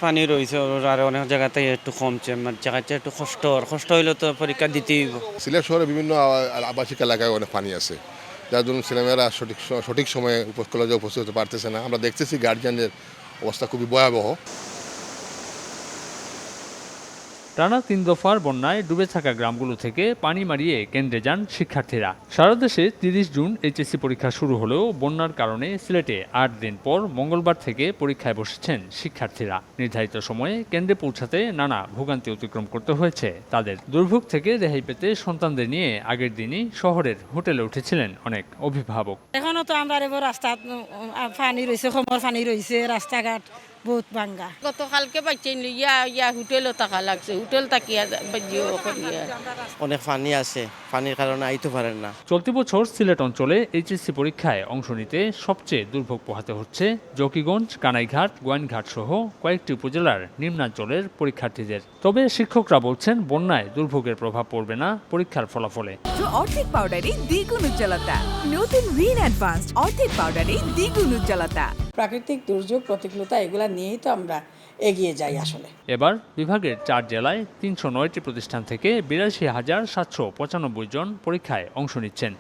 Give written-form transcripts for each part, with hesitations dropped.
পানি রয়েছে আর অনেক জায়গাতে একটু কমছে, মানে জায়গাতে একটু কষ্ট হইলে তো পরীক্ষা দিতেই হইব। সিলেট শহরে বিভিন্ন আবাসিক এলাকায় অনেক পানি আছে, যার জন্য ছেলেমেয়েরা সঠিক সময়ে কলেজে উপস্থিত হতে পারতেছে না। আমরা দেখতেছি গার্জিয়ানদের অবস্থা খুবই ভয়াবহ। টানা ৩ দফার বন্যায় ডুবে থাকা গ্রামগুলো থেকে পানি মারিয়ে কেন্দ্রে যান শিক্ষার্থীরা। সারা দেশে ৩০ জুন এইচএসসি পরীক্ষা শুরু হলেও বন্যার কারণে সিলেটে ৮ দিন পর মঙ্গলবার থেকে পরীক্ষায় বসেছেন শিক্ষার্থীরা। নির্ধারিত সময়ে কেন্দ্রে পৌঁছাতে নানা ভোগান্তি অতিক্রম করতে হয়েছে তাদের। দুর্ভোগ থেকে রেহাই পেতে সন্তানদের নিয়ে আগের দিনই শহরের হোটেলে উঠেছিলেন অনেক অভিভাবক। এখনো তো আমরা রাস্তা পানি রয়েছে, কোমর পানি রয়েছে, রাস্তাঘাট বহুত ভাঙ্গা। গতকালকে বাচ্চাই ইয়া হোটেলও টাকা লাগছে, হোটেল তাকিয়া অনেক পানি আছে, পানির কারণে আইতে পারেন না। চলতি বছর সিলেট অঞ্চলে এইচএসসি পরীক্ষায় অংশ নিতে সবচেয়ে দুর্ভোগ পোহাতে হচ্ছে জকিগঞ্জ, কানাইঘাট, গোয়াইনঘাট সহ কয়েকটি উপজেলার নিম্নাঞ্চলের পরীক্ষার্থীদের। তবে শিক্ষকরা বলছেন বন্যায় দুর্ভোগের প্রভাব পড়বে না পরীক্ষার ফলাফলে। অর্ধেক পাউডারে দ্বিগুণ উজ্জ্বলতা, নতুন রিন অ্যাডভান্সড অর্ধেক পাউডারে দ্বিগুণ উজ্জ্বলতা। প্রাকৃতিক দুর্যোগ, প্রতিকূলতা এগুলা নিয়েই তো আমরা এগিয়ে যাই আসলে। এবার বিভাগের ৪ জেলায় ৩০৯টি প্রতিষ্ঠান থেকে ৮২,৭৯৫ জন পরীক্ষায় অংশ নিচ্ছেন।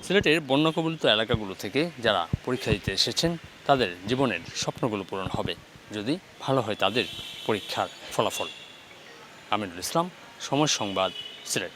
সিলেটের বন্যা কবলিত এলাকাগুলো থেকে যারা পরীক্ষা দিতে এসেছেন তাদের জীবনের স্বপ্নগুলো পূরণ হবে যদি ভালো হয় তাদের পরীক্ষার ফলাফল। আমিনুল ইসলাম, সময় সংবাদ, সিলেট।